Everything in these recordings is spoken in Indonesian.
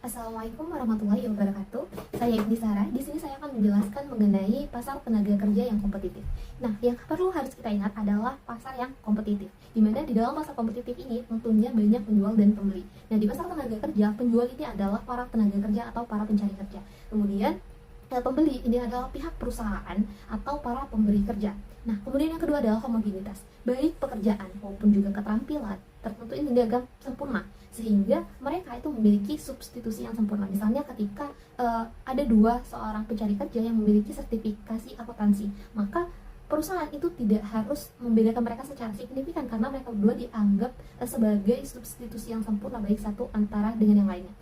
Assalamualaikum warahmatullahi wabarakatuh. Saya Ibni Sarah. Di sini saya akan menjelaskan mengenai pasar tenaga kerja yang kompetitif. Nah, yang harus kita ingat adalah pasar yang kompetitif. Di mana di dalam pasar kompetitif ini tentunya banyak penjual dan pembeli. Nah, di pasar tenaga kerja, penjual ini adalah para tenaga kerja atau para pencari kerja. Kemudian pembeli ini adalah pihak perusahaan atau para pemberi kerja. Nah, kemudian yang kedua adalah homogenitas, baik pekerjaan maupun juga keterampilan tertentu ini dianggap sempurna, sehingga mereka itu memiliki substitusi yang sempurna. Misalnya ketika ada seorang pencari kerja yang memiliki sertifikasi akuntansi, maka perusahaan itu tidak harus membedakan mereka secara signifikan karena mereka berdua dianggap sebagai substitusi yang sempurna baik satu antara dengan yang lainnya.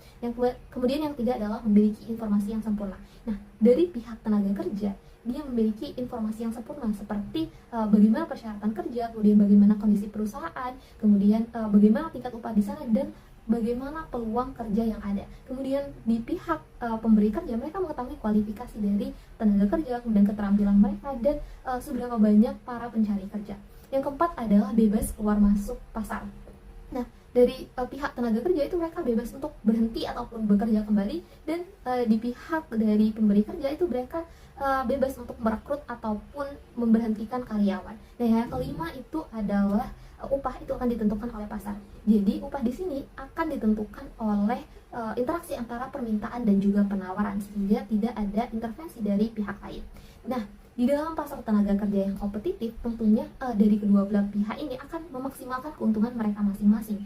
Kemudian yang tiga adalah memiliki informasi yang sempurna. Nah, dari pihak tenaga kerja, dia memiliki informasi yang sempurna seperti bagaimana persyaratan kerja, kemudian bagaimana kondisi perusahaan, kemudian bagaimana tingkat upah di sana, dan bagaimana peluang kerja yang ada. Kemudian di pihak pemberi kerja, mereka mengetahui kualifikasi dari tenaga kerja, kemudian keterampilan mereka, dan seberapa banyak para pencari kerja. Yang keempat adalah bebas keluar masuk pasar. Nah, dari pihak tenaga kerja itu mereka bebas untuk berhenti ataupun bekerja kembali, dan di pihak dari pemberi kerja itu mereka bebas untuk merekrut ataupun memberhentikan karyawan. Nah, yang kelima itu adalah upah itu akan ditentukan oleh pasar. Jadi upah di sini akan ditentukan oleh interaksi antara permintaan dan juga penawaran, sehingga tidak ada intervensi dari pihak lain. Nah, di dalam pasar tenaga kerja yang kompetitif, tentunya dari kedua belah pihak ini akan memaksimalkan keuntungan mereka masing-masing.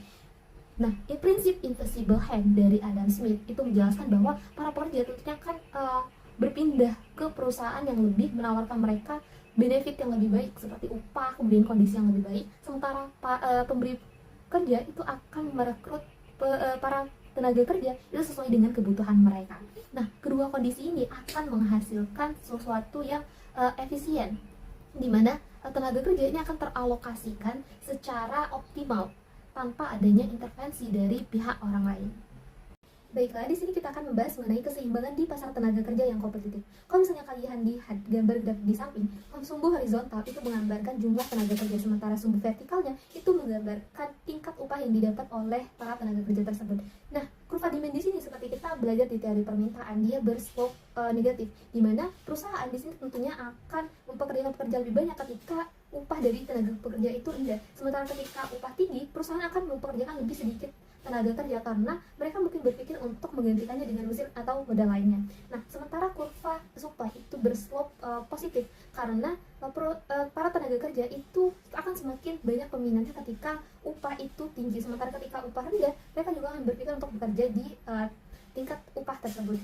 Nah, prinsip invisible hand dari Adam Smith itu menjelaskan bahwa para pekerja tentunya akan berpindah ke perusahaan yang lebih menawarkan mereka benefit yang lebih baik seperti upah, kemudian kondisi yang lebih baik, sementara pemberi kerja itu akan merekrut para tenaga kerja itu sesuai dengan kebutuhan mereka. Nah, kedua kondisi ini akan menghasilkan sesuatu yang efisien, di mana tenaga kerja ini akan teralokasikan secara optimal tanpa adanya intervensi dari pihak orang lain. Baiklah, di sini kita akan membahas mengenai keseimbangan di pasar tenaga kerja yang kompetitif. Kalau misalnya kalian lihat gambar grafik di samping, sumbu horizontal itu menggambarkan jumlah tenaga kerja, sementara sumbu vertikalnya itu menggambarkan tingkat upah yang didapat oleh para tenaga kerja tersebut. Nah, kurva demand di sini seperti kita belajar di teori permintaan, dia berslope negatif, di mana perusahaan di sini tentunya akan mempekerjakan pekerja lebih banyak ketika upah dari tenaga pekerja itu rendah. Sementara ketika upah tinggi, perusahaan akan mempekerjakan lebih sedikit tenaga kerja karena mereka mungkin berpikir untuk menggantikannya dengan mesin atau modal lainnya. Nah, sementara kurva supply itu berslope positif karena para tenaga kerja itu akan semakin banyak peminatnya ketika upah itu tinggi, sementara ketika upah rendah mereka juga akan berpikir untuk bekerja di tingkat upah tersebut.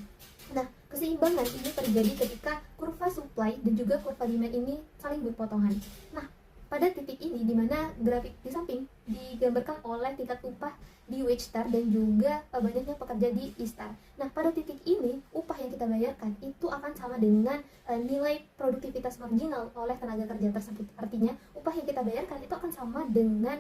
Nah, keseimbangan ini terjadi ketika kurva supply dan juga kurva demand ini saling berpotongan. Nah, pada titik ini di mana grafik di samping digambarkan oleh tingkat upah di wage star dan juga banyaknya pekerja di E-star. Nah, pada titik ini upah yang kita bayarkan itu akan sama dengan nilai produktivitas marginal oleh tenaga kerja tersebut. Artinya, upah yang kita bayarkan itu akan sama dengan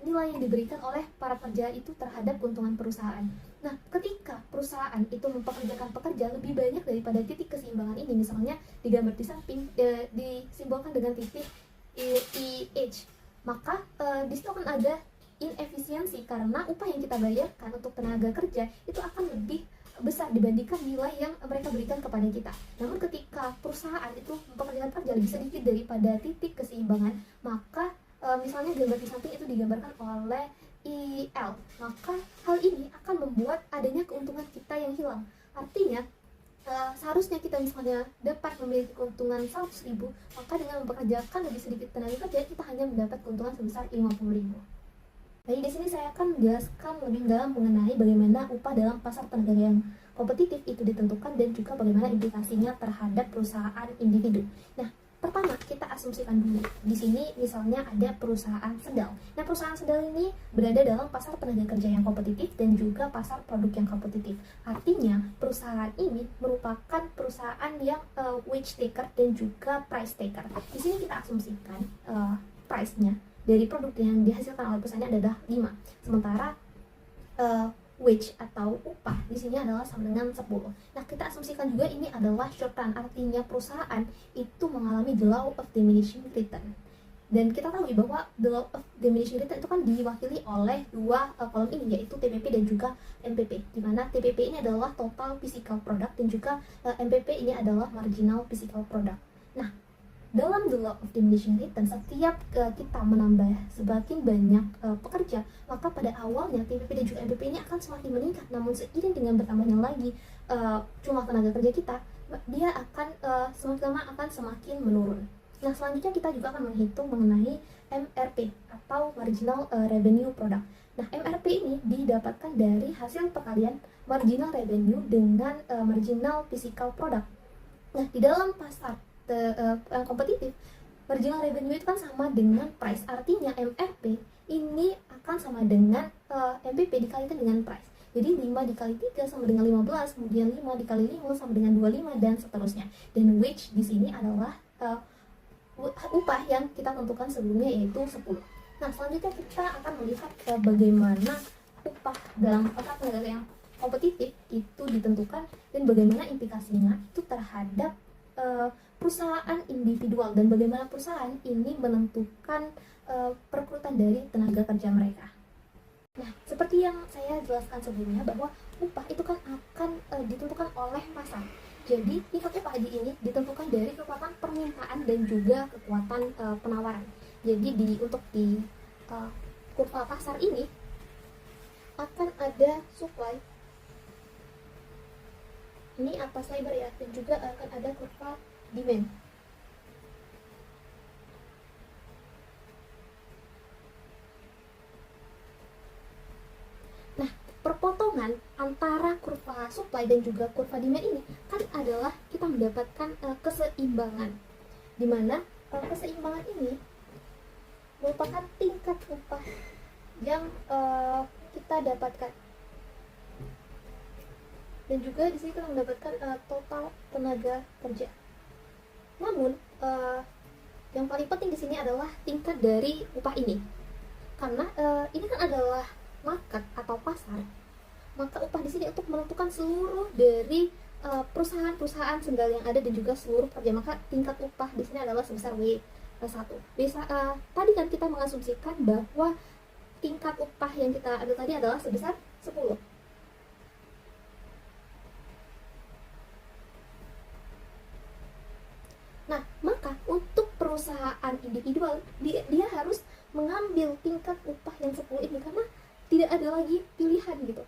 nilai yang diberikan oleh para pekerja itu terhadap keuntungan perusahaan. Nah, ketika perusahaan itu mempekerjakan pekerja lebih banyak daripada titik keseimbangan ini, misalnya digambar di samping disimbolkan dengan titik EH, maka di situ akan ada inefisiensi karena upah yang kita bayarkan untuk tenaga kerja itu akan lebih besar dibandingkan nilai yang mereka berikan kepada kita. Namun ketika perusahaan itu mempekerjakan pekerja lebih sedikit daripada titik keseimbangan, maka misalnya gambar di samping itu digambarkan oleh IL, maka hal ini akan membuat adanya keuntungan kita yang hilang. Artinya seharusnya kita misalnya dapat memiliki keuntungan 100.000, maka dengan mempekerjakan lebih sedikit tenaga kerja kita hanya mendapat keuntungan sebesar 50.000. Jadi di sini saya akan menjelaskan lebih dalam mengenai bagaimana upah dalam pasar tenaga yang kompetitif itu ditentukan dan juga bagaimana implikasinya terhadap perusahaan individu. Nah, pertama kita asumsikan dulu. Di sini misalnya ada perusahaan sedang. Nah, perusahaan sedang ini berada dalam pasar tenaga kerja yang kompetitif dan juga pasar produk yang kompetitif. Artinya, perusahaan ini merupakan perusahaan yang wage taker dan juga price taker. Di sini kita asumsikan price-nya dari produk yang dihasilkan oleh perusahaan adalah 5. Sementara wage atau upah di sini adalah sama dengan 10. Nah, kita asumsikan juga ini adalah short run, artinya perusahaan itu mengalami the law of diminishing return. Dan kita tahu bahwa the law of diminishing return itu kan diwakili oleh dua kolom ini, yaitu TPP dan juga MPP, di mana TPP ini adalah total physical product dan juga MPP ini adalah marginal physical product. Nah, dalam the law of diminishing return, setiap kita menambah semakin banyak pekerja, maka pada awalnya TPP dan juga MPP ini akan semakin meningkat. Namun seiring dengan bertambahnya lagi jumlah tenaga kerja kita, dia akan semakin lama akan semakin menurun. Nah, selanjutnya kita juga akan menghitung mengenai MRP atau marginal revenue product. Nah, MRP ini didapatkan dari hasil perkalian marginal revenue dengan marginal physical product. Nah, di dalam pasar kompetitif, marginal revenue itu kan sama dengan price. Artinya MRP ini akan sama dengan MPP dikalikan dengan price. Jadi 5 dikali 3 sama dengan 15, kemudian 5 dikali 5 sama dengan 25, dan seterusnya. Dan wage di sini adalah upah yang kita tentukan sebelumnya, yaitu 10. Nah, selanjutnya kita akan melihat bagaimana upah dalam pasar tenaga kerja yang kompetitif itu ditentukan dan bagaimana implikasinya itu terhadap perusahaan individual dan bagaimana perusahaan ini menentukan perekrutan dari tenaga kerja mereka. Nah, seperti yang saya jelaskan sebelumnya bahwa upah itu kan akan ditentukan oleh pasar. Jadi tingkat upah ini ditentukan dari kekuatan permintaan dan juga kekuatan penawaran. Jadi untuk di kurva pasar ini akan ada supply, ini atas lebar ya, dan juga akan ada kurva demand. Nah, perpotongan antara kurva supply dan juga kurva demand ini kan adalah kita mendapatkan keseimbangan, di mana keseimbangan ini merupakan tingkat upah yang kita dapatkan, dan juga di sini kita mendapatkan total tenaga kerja. Namun yang paling penting di sini adalah tingkat dari upah ini, karena ini kan adalah market atau pasar, maka upah di sini untuk menentukan seluruh dari perusahaan-perusahaan segala yang ada dan juga seluruh pekerja, maka tingkat upah di sini adalah sebesar W1. Tadi kan kita mengasumsikan bahwa tingkat upah yang kita ada tadi adalah sebesar 10. Nah, maka untuk perusahaan individual dia harus mengambil tingkat upah yang 10 ini karena tidak ada lagi pilihan gitu.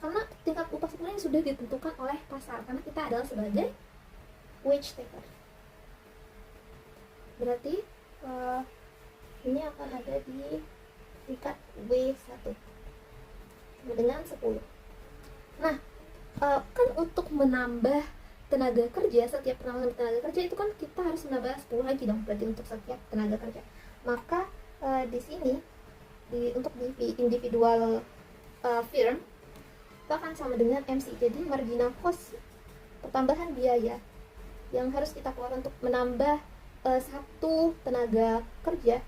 Karena tingkat upah 10 ini sudah ditentukan oleh pasar, karena kita adalah sebagai wage taker. Berarti ini akan ada di tingkat W1 dengan 10. Nah, kan untuk menambah tenaga kerja, setiap penambahan tenaga kerja itu kan kita harus menambah 10 lagi dong, berarti untuk setiap tenaga kerja. Maka di sini untuk di individual firm itu akan sama dengan MC. Jadi marginal cost, pertambahan biaya yang harus kita keluarkan untuk menambah satu tenaga kerja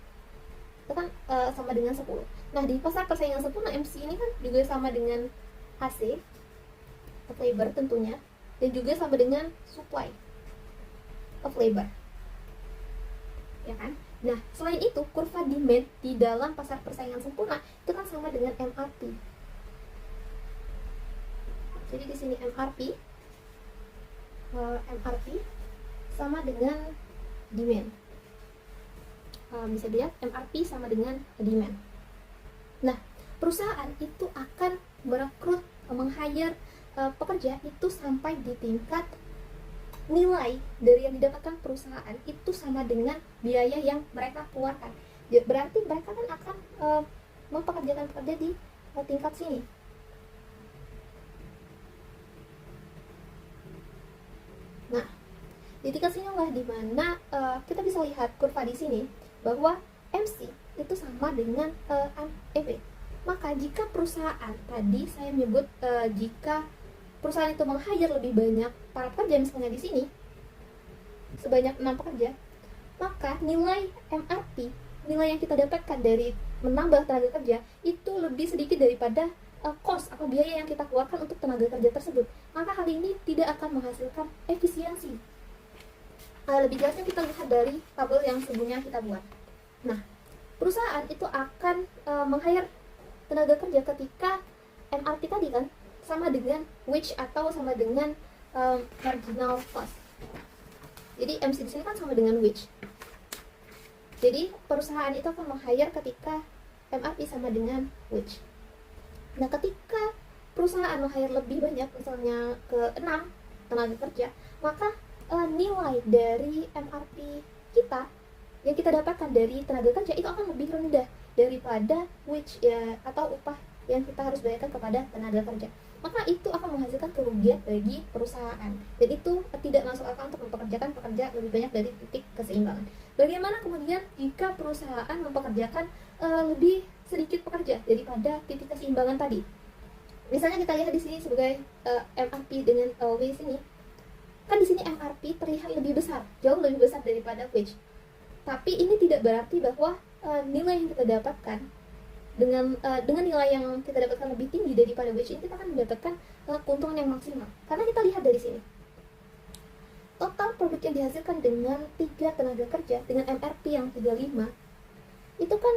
itu kan sama dengan 10. Nah, di pasar persaingan sempurna, MC ini kan juga sama dengan HC of labor tentunya, dan juga sama dengan supply of labor, ya kan? Nah, selain itu kurva demand di dalam pasar persaingan sempurna itu kan sama dengan MRP. Jadi di sini MRP sama dengan demand. Bisa dilihat MRP sama dengan demand. Nah, perusahaan itu akan merekrut, meng-hire pekerja itu sampai di tingkat nilai dari yang didapatkan perusahaan itu sama dengan biaya yang mereka keluarkan. Berarti mereka kan akan mempekerjakan pekerja di tingkat sini. Nah, di tingkat sini lah dimana kita bisa lihat kurva di sini bahwa MC itu sama dengan MPP. Maka jika perusahaan tadi saya menyebut jika perusahaan itu meng-hire lebih banyak para pekerja, misalnya di sini sebanyak 6 pekerja, maka nilai MRP, nilai yang kita dapatkan dari menambah tenaga kerja itu lebih sedikit daripada cost atau biaya yang kita keluarkan untuk tenaga kerja tersebut. Maka hal ini tidak akan menghasilkan efisiensi. Lebih jelasnya kita lihat dari tabel yang sebelumnya kita buat. Nah, perusahaan itu akan meng-hire tenaga kerja ketika MRP tadi kan sama dengan wage atau sama dengan marginal cost. Jadi MC di sini kan sama dengan wage. Jadi perusahaan itu akan meng-hire ketika MRP sama dengan wage. Nah, ketika perusahaan meng-hire lebih banyak, misalnya ke 6 tenaga kerja, maka nilai dari MRP kita yang kita dapatkan dari tenaga kerja itu akan lebih rendah daripada wage ya, atau upah yang kita harus bayarkan kepada tenaga kerja. Maka itu akan menghasilkan kerugian bagi perusahaan, dan itu tidak masuk akal untuk mempekerjakan pekerja lebih banyak dari titik keseimbangan. Bagaimana kemudian jika perusahaan mempekerjakan lebih sedikit pekerja daripada titik keseimbangan tadi? Misalnya kita lihat di sini sebagai MRP dengan wage ini, kan di sini MRP terlihat lebih besar, jauh lebih besar daripada wage. Tapi ini tidak berarti bahwa nilai yang kita dapatkan dengan nilai yang kita dapatkan lebih tinggi daripada wage ini, kita akan mendapatkan keuntungan yang maksimal. Karena kita lihat dari sini, total produk yang dihasilkan dengan 3 tenaga kerja dengan MRP yang 35, itu kan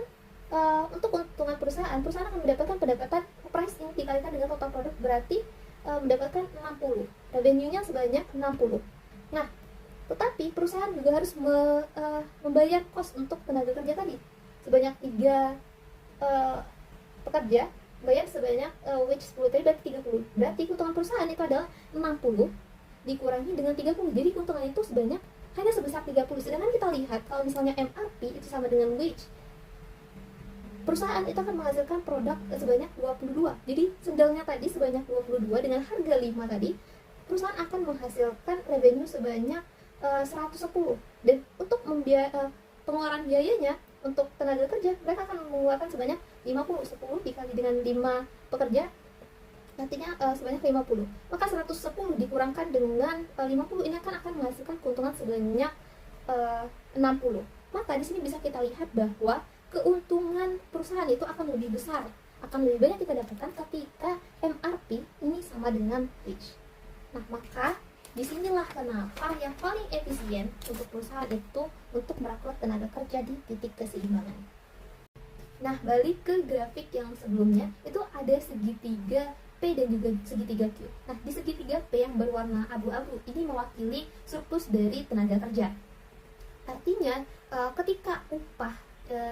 untuk keuntungan perusahaan akan mendapatkan pendapatan pricing dikalikan dengan total produk, berarti mendapatkan 60, revenue-nya sebanyak 60. Nah, tetapi perusahaan juga harus membayar cost untuk tenaga kerja tadi sebanyak 3 pekerja, bayar sebanyak wage 10 tadi berarti 30. Berarti keuntungan perusahaan itu adalah 60 dikurangi dengan 30. Jadi keuntungan itu sebanyak hanya sebesar 30. Sedangkan kita lihat kalau misalnya MRP itu sama dengan wage, perusahaan itu akan menghasilkan produk sebanyak 22. Jadi sendalnya tadi sebanyak 22 dengan harga 5 tadi, perusahaan akan menghasilkan revenue sebanyak 110. Dan untuk pengeluaran biayanya untuk tenaga kerja, mereka akan mengeluarkan sebanyak 50. 10 dikali dengan 5 pekerja nantinya sebanyak 50. Maka 110 dikurangkan dengan 50 ini akan menghasilkan keuntungan sebanyak 60. Maka di sini bisa kita lihat bahwa keuntungan perusahaan itu akan lebih besar, akan lebih banyak kita dapatkan ketika MRP ini sama dengan wage. Nah, maka disinilah kenapa yang paling efisien untuk perusahaan itu untuk merekrut tenaga kerja di titik keseimbangan. Nah, balik ke grafik yang sebelumnya, itu ada segitiga P dan juga segitiga Q. Nah, di segitiga P yang berwarna abu-abu ini mewakili surplus dari tenaga kerja. Artinya, ketika upah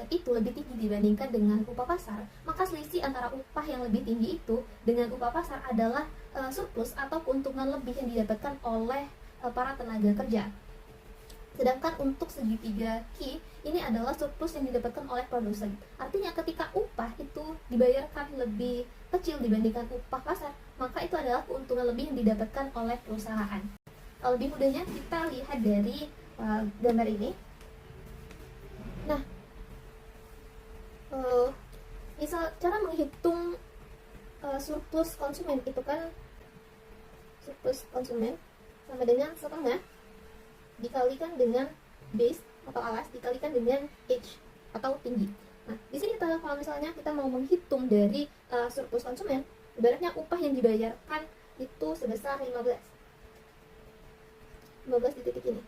itu lebih tinggi dibandingkan dengan upah pasar, maka selisih antara upah yang lebih tinggi itu dengan upah pasar adalah surplus atau keuntungan lebih yang didapatkan oleh para tenaga kerja. Sedangkan untuk segitiga Q ini adalah surplus yang didapatkan oleh produsen. Artinya ketika upah itu dibayarkan lebih kecil dibandingkan upah pasar, maka itu adalah keuntungan lebih yang didapatkan oleh perusahaan. Kalau lebih mudahnya kita lihat dari gambar ini. Nah, misal cara menghitung surplus konsumen itu kan, surplus konsumen sama dengan setengah dikalikan dengan base atau alas dikalikan dengan H atau tinggi. Nah, di sini kita kalau misalnya kita mau menghitung dari surplus konsumen, ibaratnya upah yang dibayarkan itu sebesar 15 di titik ini.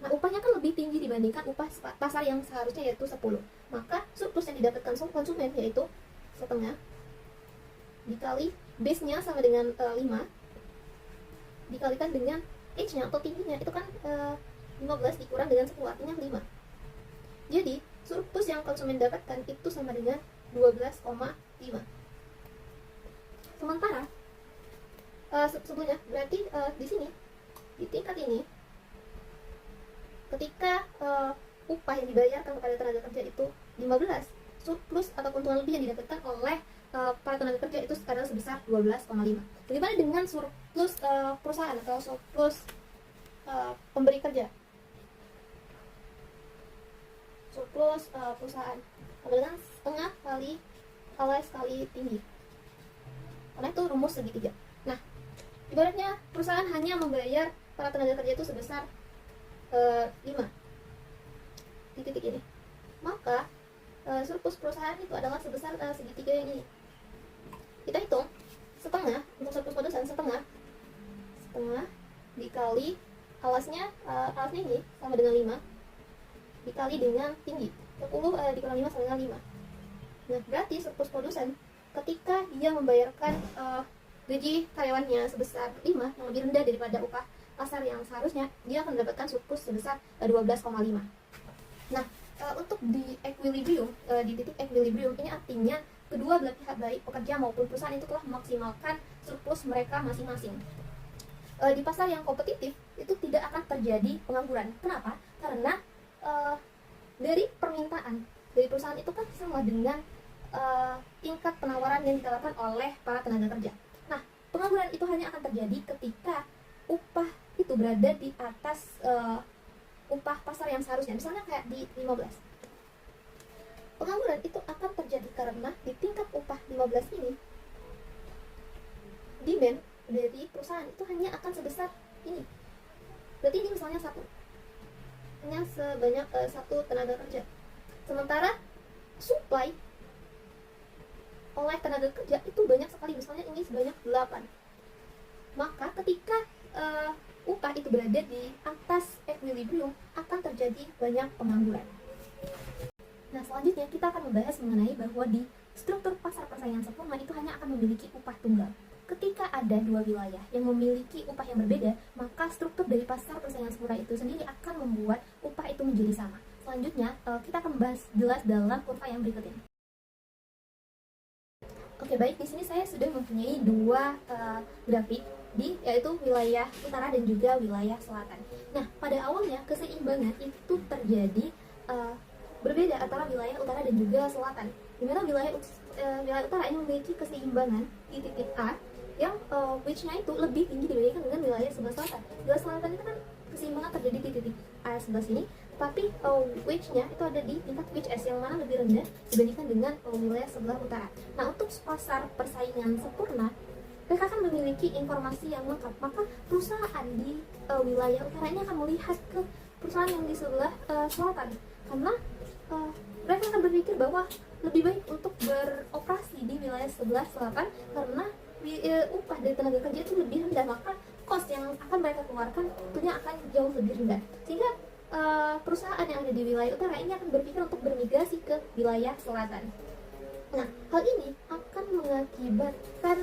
Nah, upahnya kan lebih tinggi dibandingkan upah pasar yang seharusnya yaitu 10. Maka surplus yang didapatkan konsumen yaitu setengah dikali base-nya sama dengan 5 dikalikan dengan H-nya atau tingginya, itu kan 15 dikurang dengan 10 artinya 5. Jadi surplus yang konsumen dapatkan itu sama dengan 12,5. Sementara sebetulnya berarti di sini di tingkat ini ketika upah yang dibayarkan kepada tenaga kerja itu 15, surplus atau keuntungan lebih yang didapatkan oleh para tenaga kerja itu adalah sebesar 12,5. Bagaimana dengan surplus perusahaan atau surplus pemberi kerja? Surplus perusahaan sama dengan setengah kali alas kali tinggi, karena itu rumus segitiga. Nah, ibaratnya perusahaan hanya membayar para tenaga kerja itu sebesar 5 di titik ini, maka surplus perusahaan itu adalah sebesar segitiga yang ini. Kita hitung setengah untuk surplus perusahaan, setengah dikali alasnya ini sama dengan 5 dikali dengan tinggi. 20 dikurang 5 sama dengan 5. Nah, berarti surplus produsen ketika dia membayarkan gaji karyawannya sebesar 5 yang lebih rendah daripada upah pasar yang seharusnya, dia akan mendapatkan surplus sebesar 12,5. Nah, untuk di equilibrium, di titik equilibrium ini artinya kedua belah pihak baik pekerja maupun perusahaan itu telah memaksimalkan surplus mereka masing-masing. Di pasar yang kompetitif itu tidak akan terjadi pengangguran. Kenapa? Karena dari permintaan dari perusahaan itu kan sama dengan tingkat penawaran yang ditawarkan oleh para tenaga kerja. Nah, pengangguran itu hanya akan terjadi ketika upah itu berada di atas upah pasar yang seharusnya, misalnya kayak di 15. Pengangguran itu akan terjadi karena di tingkat upah 15 ini demand dari perusahaan itu hanya akan sebesar ini. Berarti ini misalnya hanya sebanyak 1 tenaga kerja. Sementara supply oleh tenaga kerja itu banyak sekali, misalnya ini sebanyak 8. Maka ketika upah itu berada di atas equilibrium akan terjadi banyak pengangguran. Nah, selanjutnya kita akan membahas mengenai bahwa di struktur pasar persaingan sempurna itu hanya akan memiliki upah tunggal. Ketika ada dua wilayah yang memiliki upah yang berbeda, maka struktur dari pasar persaingan sempurna itu sendiri akan membuat upah itu menjadi sama. Selanjutnya, kita akan membahas jelas dalam kurva yang berikut ini. Oke, baik, di sini saya sudah mempunyai dua grafik yaitu wilayah utara dan juga wilayah selatan. Nah, pada awalnya keseimbangan itu terjadi berbeda antara wilayah utara dan juga selatan. Di mana wilayah utara ini memiliki keseimbangan di titik A yang which-nya itu lebih tinggi dibandingkan dengan wilayah sebelah selatan. Wilayah selatan itu kan keseimbangan terjadi di titik A sebelah sini, tapi which-nya itu ada di tingkat which S yang mana lebih rendah dibandingkan dengan wilayah sebelah utara. Nah, untuk pasar persaingan sempurna, mereka akan memiliki informasi yang lengkap, maka perusahaan di wilayah utara ini akan melihat ke perusahaan yang di sebelah selatan, karena mereka akan berpikir bahwa lebih baik untuk beroperasi di wilayah sebelah selatan karena upah dari tenaga kerja itu lebih rendah, maka cost yang akan mereka keluarkan tentunya akan jauh lebih rendah, sehingga perusahaan yang ada di wilayah utara ini akan berpikir untuk bermigrasi ke wilayah selatan. Nah, hal ini akan mengakibatkan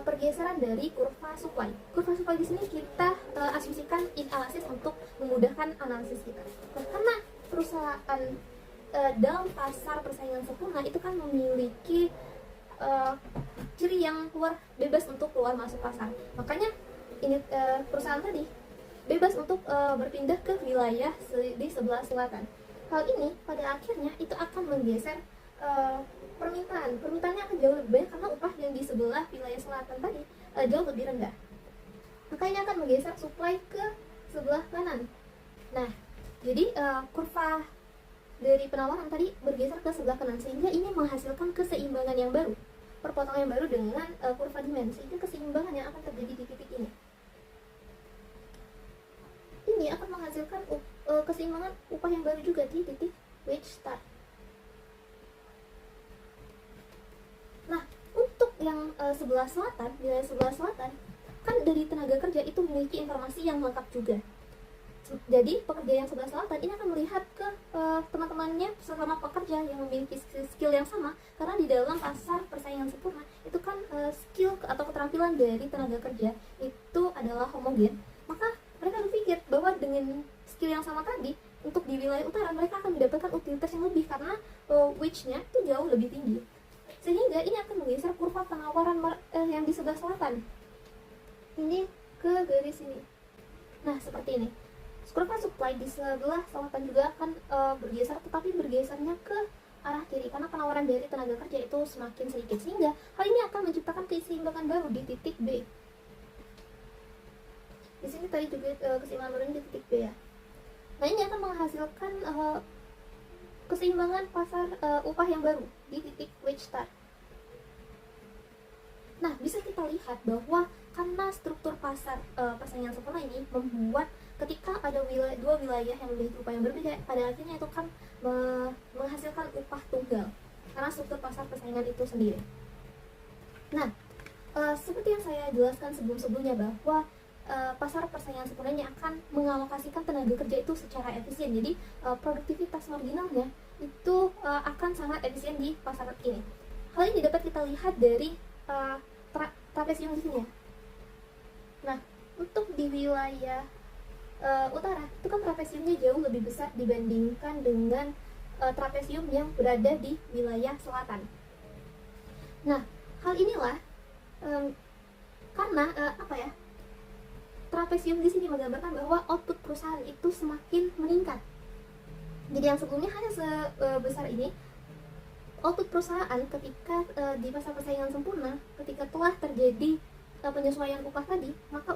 pergeseran dari kurva supply. Kurva supply di sini kita asumsikan inalasis untuk memudahkan analisis kita. Nah, karena perusahaan dalam pasar persaingan sempurna itu kan memiliki ciri yang bebas untuk keluar masuk pasar. Makanya ini perusahaan tadi bebas untuk berpindah ke wilayah di sebelah selatan. Hal ini pada akhirnya itu akan menggeser permintaannya akan jauh lebih banyak karena upah yang di sebelah wilayah selatan tadi jauh lebih rendah. Maka ini akan menggeser supply ke sebelah kanan. Nah, jadi kurva dari penawaran tadi bergeser ke sebelah kanan, sehingga ini menghasilkan keseimbangan yang baru, perpotongan yang baru dengan kurva demand, sehingga keseimbangan yang akan terjadi di titik ini. Ini akan menghasilkan keseimbangan upah yang baru juga di titik wage start. Nah, untuk yang sebelah selatan, wilayah sebelah selatan, kan dari tenaga kerja itu memiliki informasi yang lengkap juga. Jadi pekerja yang sebelah selatan ini akan melihat ke teman-temannya sesama pekerja yang memiliki skill yang sama, karena di dalam pasar persaingan sempurna itu kan skill atau keterampilan dari tenaga kerja itu adalah homogen. Maka mereka berpikir bahwa dengan skill yang sama tadi, untuk di wilayah utara mereka akan mendapatkan utilitas yang lebih karena wage-nya itu jauh lebih tinggi, sehingga ini akan menggeser kurva penawaran yang di sebelah selatan ini ke garis ini. Nah, seperti ini. Kurva supply di sebelah selatan juga akan bergeser, tetapi bergesernya ke arah kiri karena penawaran dari tenaga kerja itu semakin sedikit, sehingga hal ini akan menciptakan keseimbangan baru di titik B. Di sini tadi juga keseimbangan baru di titik B ya. Nah, ini akan menghasilkan keseimbangan pasar upah yang baru di titik wage start. Nah, bisa kita lihat bahwa karena struktur pasar persaingan sempurna ini membuat ketika ada dua wilayah yang memiliki upah yang berbeda, pada akhirnya itu kan menghasilkan upah tunggal karena struktur pasar persaingan itu sendiri. Nah, seperti yang saya jelaskan sebelum-sebelumnya bahwa pasar persaingan sempurna ini akan mengalokasikan tenaga kerja itu secara efisien. Jadi produktivitas marginalnya itu akan sangat efisien di pasar ini. Hal ini dapat kita lihat dari trapesium di sini ya. Nah, untuk di wilayah utara itu kan trapesiumnya jauh lebih besar dibandingkan dengan trapesium yang berada di wilayah selatan. Nah, hal inilah karena trapesium di sini menggambarkan bahwa output perusahaan itu semakin meningkat. Jadi yang sebelumnya hanya sebesar ini, output perusahaan ketika di masa persaingan sempurna, ketika telah terjadi penyesuaian upah tadi, maka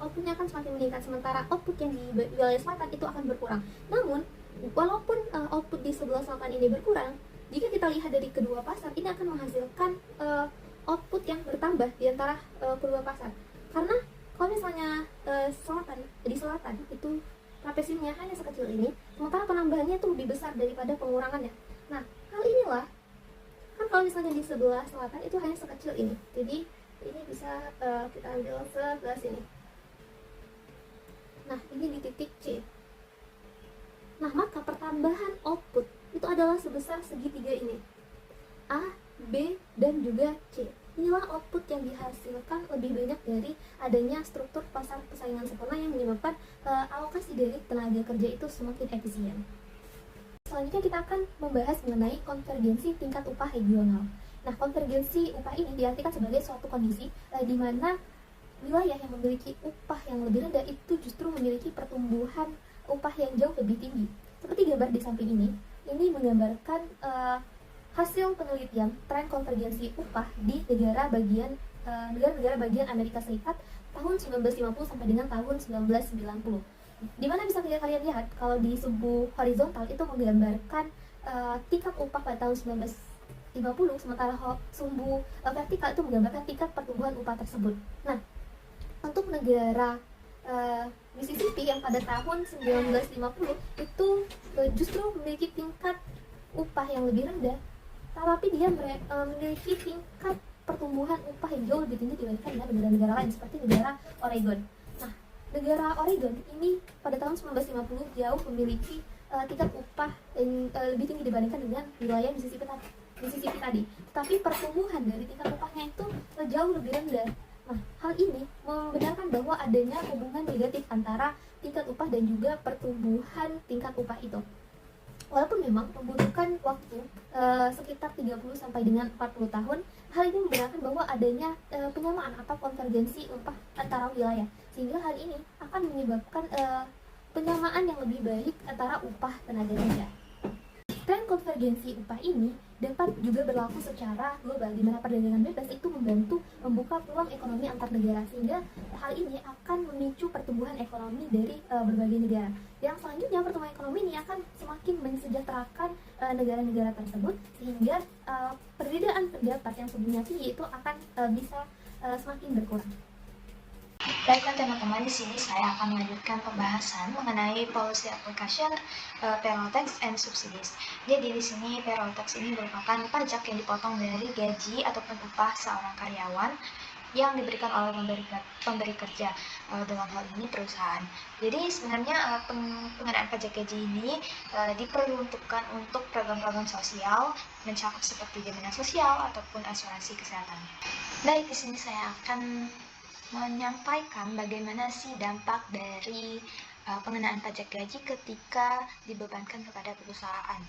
outputnya akan semakin meningkat, sementara output yang di wilayah selatan itu akan berkurang. Namun, walaupun output di sebelah selatan ini berkurang, jika kita lihat dari kedua pasar, ini akan menghasilkan output yang bertambah di antara kedua pasar. Karena kalau misalnya di selatan itu trapesiumnya hanya sekecil ini, sementara penambahannya itu lebih besar daripada pengurangannya. Nah, hal inilah kan kalau misalnya di sebelah selatan itu hanya sekecil ini, jadi ini bisa kita ambil sebelah sini. Nah, ini di titik C. Nah, maka pertambahan output itu adalah sebesar segitiga ini, A, B, dan juga C. Inilah output yang dihasilkan lebih banyak dari adanya struktur pasar persaingan sempurna yang menyebabkan alokasi dari tenaga kerja itu semakin efisien. Selanjutnya kita akan membahas mengenai konvergensi tingkat upah regional. Nah, konvergensi upah ini diartikan sebagai suatu kondisi di mana wilayah yang memiliki upah yang lebih rendah itu justru memiliki pertumbuhan upah yang jauh lebih tinggi. Seperti gambar di samping ini menggambarkan hasil penelitian tren konvergensi upah di negara-negara bagian Amerika Serikat tahun 1950 sampai dengan tahun 1990. Di mana bisa kalian lihat kalau di sumbu horizontal itu menggambarkan tingkat upah pada tahun 1950, sementara sumbu vertikal itu menggambarkan tingkat pertumbuhan upah tersebut. Nah, untuk negara Mississippi yang pada tahun 1950 itu justru memiliki tingkat upah yang lebih rendah, tetapi dia memiliki tingkat pertumbuhan upah yang jauh lebih tinggi dibandingkan dengan negara-negara lain seperti negara Oregon. Nah, negara Oregon ini pada tahun 1950 jauh memiliki tingkat upah yang lebih tinggi dibandingkan dengan wilayah Mississippi tadi. Tetapi pertumbuhan dari tingkat upahnya itu jauh lebih rendah. Nah, hal ini membenarkan bahwa adanya hubungan negatif antara tingkat upah dan juga pertumbuhan tingkat upah itu. Walaupun memang membutuhkan waktu sekitar 30 sampai dengan 40 tahun, hal ini membenarkan bahwa adanya penyamaan atau konvergensi upah antara wilayah. Sehingga hal ini akan menyebabkan penyamaan yang lebih baik antara upah tenaga kerja. Tren konvergensi upah ini dapat juga berlaku secara global, di mana perdagangan bebas itu membantu membuka peluang ekonomi antar negara, sehingga hal ini akan memicu pertumbuhan ekonomi dari berbagai negara. Yang selanjutnya, pertumbuhan ekonomi ini akan semakin mensejahterakan negara-negara tersebut, sehingga perbedaan pendapat yang sebelumnya tinggi itu akan bisa semakin berkurang. Baiklah teman-teman, di sini saya akan melanjutkan pembahasan mengenai policy application payroll tax and subsidies. Jadi di sini payroll tax ini merupakan pajak yang dipotong dari gaji ataupun upah seorang karyawan yang diberikan oleh pemberi kerja, dalam hal ini perusahaan. Jadi sebenarnya pengenaan pajak gaji ini diperuntukkan untuk program-program sosial mencakup seperti jaminan sosial ataupun asuransi kesehatan. Baik, di sini saya akan menyampaikan bagaimana sih dampak dari pengenaan pajak gaji ketika dibebankan kepada perusahaan.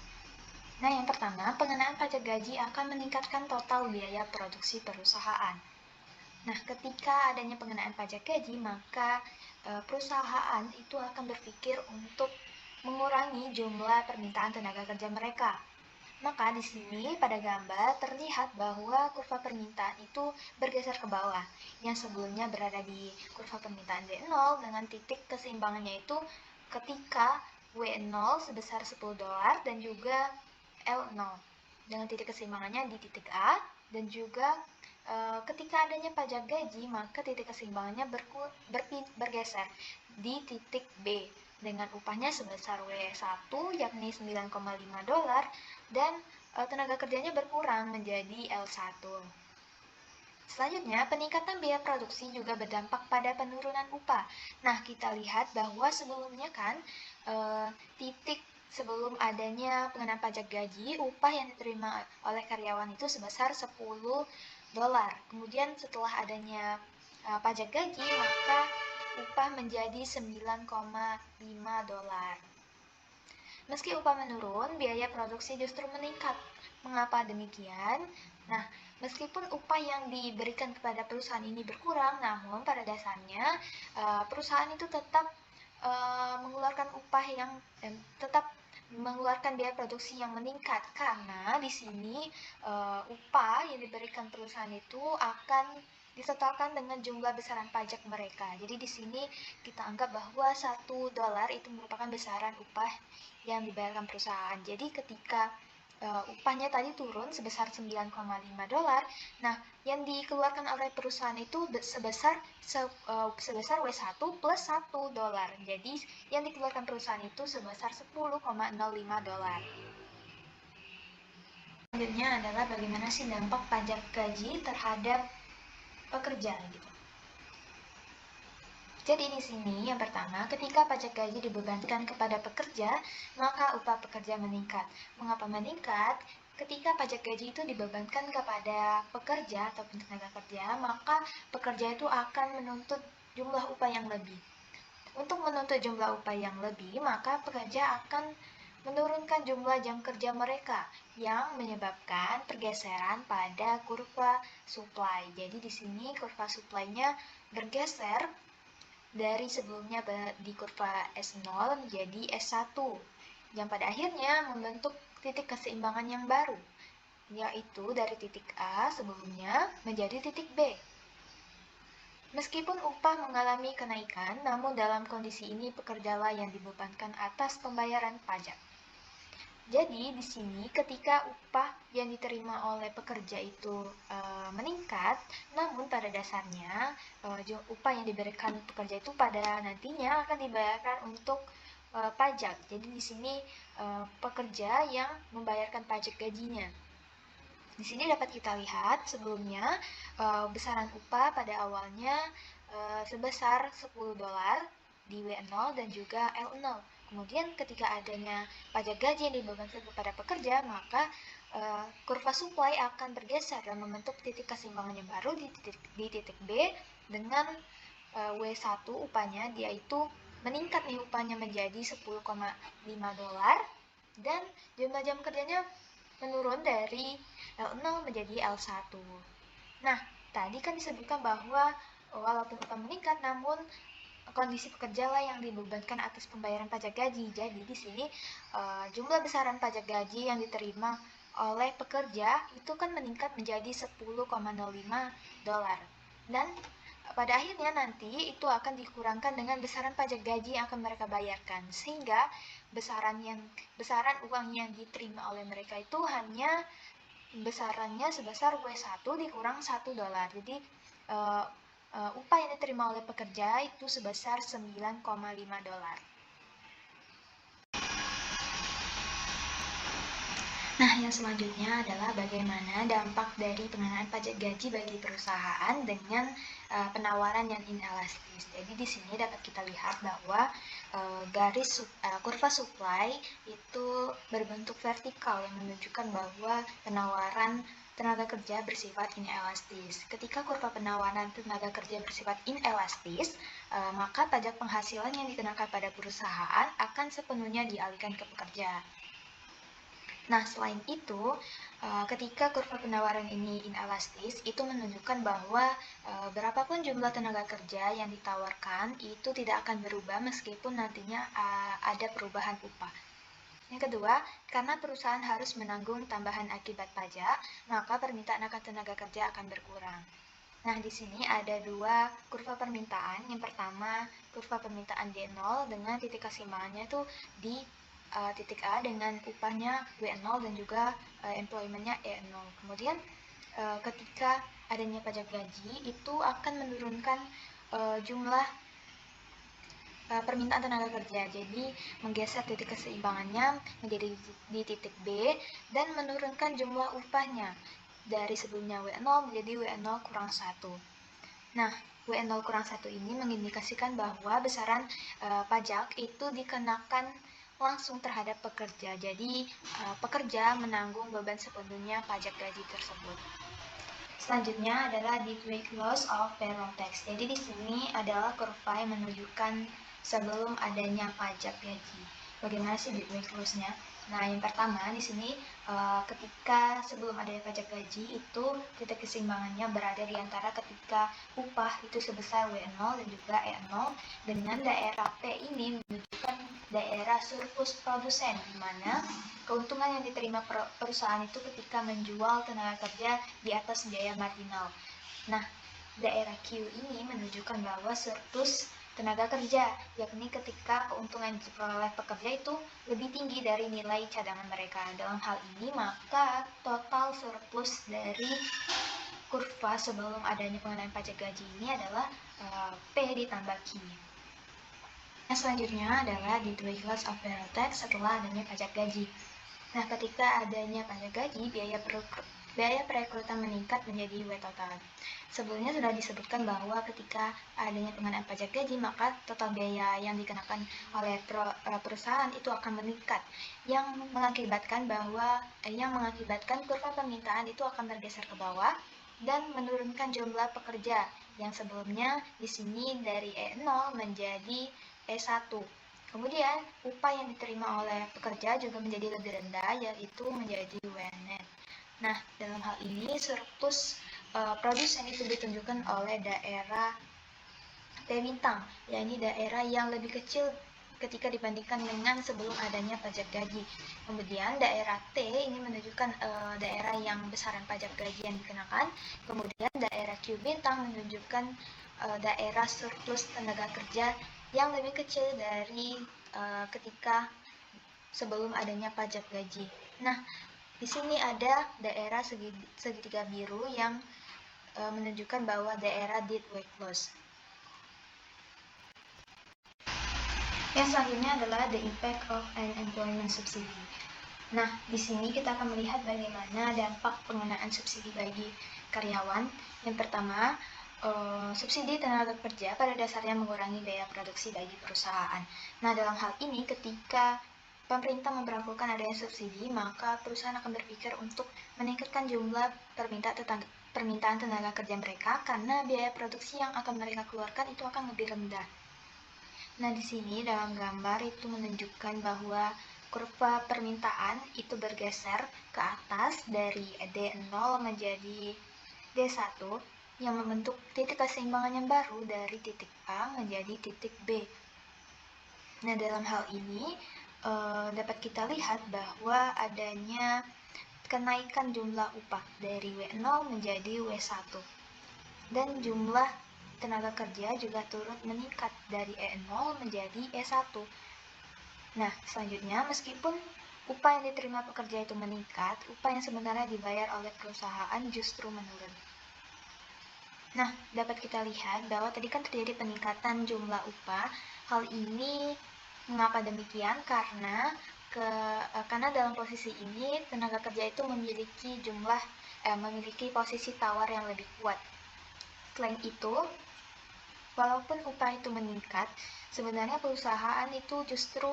Nah, yang pertama, pengenaan pajak gaji akan meningkatkan total biaya produksi perusahaan. Nah, ketika adanya pengenaan pajak gaji, maka perusahaan itu akan berpikir untuk mengurangi jumlah permintaan tenaga kerja mereka. Maka di sini pada gambar terlihat bahwa kurva permintaan itu bergeser ke bawah, yang sebelumnya berada di kurva permintaan D0 dengan titik keseimbangannya itu ketika W0 sebesar $10 dan juga L0 dengan titik keseimbangannya di titik A, dan juga ketika adanya pajak gaji maka titik keseimbangannya bergeser di titik B dengan upahnya sebesar W1 yakni $9,5 dan tenaga kerjanya berkurang menjadi L1. Selanjutnya, peningkatan biaya produksi juga berdampak pada penurunan upah. Nah, kita lihat bahwa sebelumnya kan titik sebelum adanya pengenaan pajak gaji, upah yang diterima oleh karyawan itu sebesar 10 dolar. Kemudian setelah adanya pajak gaji, maka upah menjadi 9,5 dolar. Meski upah menurun, biaya produksi justru meningkat. Mengapa demikian? Nah, meskipun upah yang diberikan kepada perusahaan ini berkurang, namun pada dasarnya perusahaan itu tetap mengeluarkan upah yang tetap mengeluarkan biaya produksi yang meningkat, karena di sini upah yang diberikan perusahaan itu akan disetorkan dengan jumlah besaran pajak mereka. Jadi di sini kita anggap bahwa 1 dolar itu merupakan besaran upah yang dibayarkan perusahaan. Jadi ketika upahnya tadi turun sebesar 9,5 dolar. Nah, yang dikeluarkan oleh perusahaan itu sebesar W1 plus 1 dolar. Jadi, yang dikeluarkan perusahaan itu sebesar 10,05 dolar. Selanjutnya adalah bagaimana sih dampak pajak gaji terhadap pekerja gitu. Jadi di sini yang pertama, ketika pajak gaji dibebankan kepada pekerja, maka upah pekerja meningkat. Mengapa meningkat? Ketika pajak gaji itu dibebankan kepada pekerja ataupun tenaga kerja, maka pekerja itu akan menuntut jumlah upah yang lebih. Untuk menuntut jumlah upah yang lebih, maka pekerja akan menurunkan jumlah jam kerja mereka yang menyebabkan pergeseran pada kurva supply. Jadi di sini kurva supply-nya bergeser dari sebelumnya di kurva S0 menjadi S1 yang pada akhirnya membentuk titik keseimbangan yang baru, yaitu dari titik A sebelumnya menjadi titik B. Meskipun upah mengalami kenaikan, namun dalam kondisi ini pekerjalah yang dibebankan atas pembayaran pajak. Jadi di sini ketika upah yang diterima oleh pekerja itu meningkat, namun pada dasarnya upah yang diberikan pekerja itu pada nantinya akan dibayarkan untuk pajak. Jadi di sini pekerja yang membayarkan pajak gajinya. Di sini dapat kita lihat sebelumnya besaran upah pada awalnya sebesar 10 dolar di W0 dan juga L0. Kemudian ketika adanya pajak gaji yang dibebankan kepada pekerja, maka kurva supply akan bergeser dan membentuk titik keseimbangan yang baru di titik B dengan W1 upahnya, yaitu meningkat nih upahnya menjadi 10,5 dolar dan jumlah jam kerjanya menurun dari L0 menjadi L1. Nah, tadi kan disebutkan bahwa walaupun upah meningkat, namun kondisi pekerja lah yang dibebankan atas pembayaran pajak gaji. Jadi di sini jumlah besaran pajak gaji yang diterima oleh pekerja itu kan meningkat menjadi 10,05 dolar. Dan pada akhirnya nanti itu akan dikurangkan dengan besaran pajak gaji yang akan mereka bayarkan, sehingga besaran uang yang diterima oleh mereka itu hanya besarannya sebesar W1 dikurang 1 dolar. Jadi upah yang diterima oleh pekerja itu sebesar 9,5 dolar. Nah, yang selanjutnya adalah bagaimana dampak dari pengenaan pajak gaji bagi perusahaan dengan penawaran yang inelastis. Jadi di sini dapat kita lihat bahwa kurva supply itu berbentuk vertikal yang menunjukkan bahwa penawaran tenaga kerja bersifat inelastis. Ketika kurva penawaran tenaga kerja bersifat inelastis, maka pajak penghasilan yang dikenakan pada perusahaan akan sepenuhnya dialihkan ke pekerja. Nah, selain itu, ketika kurva penawaran ini inelastis, itu menunjukkan bahwa berapapun jumlah tenaga kerja yang ditawarkan itu tidak akan berubah meskipun nantinya ada perubahan upah. Yang kedua, karena perusahaan harus menanggung tambahan akibat pajak, maka permintaan akan tenaga kerja akan berkurang. Nah, di sini ada dua kurva permintaan. Yang pertama, kurva permintaan D0 dengan titik keseimbangannya itu di titik A dengan upahnya W0 dan juga employment-nya E0. Kemudian ketika adanya pajak gaji itu akan menurunkan jumlah permintaan tenaga kerja. Jadi menggeser titik keseimbangannya menjadi di titik B dan menurunkan jumlah upahnya dari sebelumnya W0 menjadi W0 kurang 1. Nah, W0 kurang 1 ini mengindikasikan bahwa besaran pajak itu dikenakan langsung terhadap pekerja. Jadi pekerja menanggung beban sepenuhnya pajak gaji tersebut. Selanjutnya adalah deed loss of payroll tax. Jadi di sini adalah kurva yang menunjukkan sebelum adanya pajak gaji. Bagaimana sih deed loss-nya? Nah, yang pertama di sini ketika sebelum adanya pajak gaji itu titik keseimbangannya berada di antara ketika upah itu sebesar W0 dan juga E0 dengan daerah P ini menunjukkan daerah surplus produsen, di mana keuntungan yang diterima perusahaan itu ketika menjual tenaga kerja di atas biaya marginal. Nah, daerah Q ini menunjukkan bahwa surplus tenaga kerja, yakni ketika keuntungan yang diperoleh oleh pekerja itu lebih tinggi dari nilai cadangan mereka. Dalam hal ini, maka total surplus dari kurva sebelum adanya pengenaan pajak gaji ini adalah P ditambah Q. Yang selanjutnya adalah deed loss of payroll tax setelah adanya pajak gaji. Nah, ketika adanya pajak gaji, biaya perekrutan meningkat menjadi W total. Sebelumnya sudah disebutkan bahwa ketika adanya pengenaan pajak gaji, maka total biaya yang dikenakan oleh perusahaan itu akan meningkat, yang mengakibatkan kurva permintaan itu akan bergeser ke bawah dan menurunkan jumlah pekerja yang sebelumnya di sini dari E0 menjadi E1. Kemudian, upah yang diterima oleh pekerja juga menjadi lebih rendah, yaitu menjadi WNet. Nah, dalam hal ini surplus produsen itu ditunjukkan oleh daerah T bintang, yakni daerah yang lebih kecil ketika dibandingkan dengan sebelum adanya pajak gaji. Kemudian daerah T ini menunjukkan daerah yang besaran pajak gaji yang dikenakan. Kemudian daerah Q bintang menunjukkan daerah surplus tenaga kerja yang lebih kecil dari ketika sebelum adanya pajak gaji. Nah, di sini ada daerah segitiga biru yang menunjukkan bahwa daerah deed loss. Yang selanjutnya adalah the impact of an employment subsidy. Nah, di sini kita akan melihat bagaimana dampak pengenaan subsidi bagi karyawan. Yang pertama, subsidi tenaga kerja pada dasarnya mengurangi biaya produksi bagi perusahaan. Nah, dalam hal ini ketika pemerintah memberlakukan adanya subsidi, maka perusahaan akan berpikir untuk meningkatkan jumlah permintaan tenaga kerja mereka karena biaya produksi yang akan mereka keluarkan itu akan lebih rendah. Nah, di sini dalam gambar itu menunjukkan bahwa kurva permintaan itu bergeser ke atas dari D0 menjadi D1 yang membentuk titik keseimbangan yang baru dari titik A menjadi titik B. Nah, dalam hal ini dapat kita lihat bahwa adanya kenaikan jumlah upah dari W0 menjadi W1 dan jumlah tenaga kerja juga turut meningkat dari E0 menjadi E1. Nah, selanjutnya meskipun upah yang diterima pekerja itu meningkat, upah yang sebenarnya dibayar oleh perusahaan justru menurun. Nah, dapat kita lihat bahwa tadi kan terjadi peningkatan jumlah upah. Hal ini mengapa demikian? Karena dalam posisi ini tenaga kerja itu memiliki posisi tawar yang lebih kuat. Selain itu, walaupun upah itu meningkat, sebenarnya perusahaan itu justru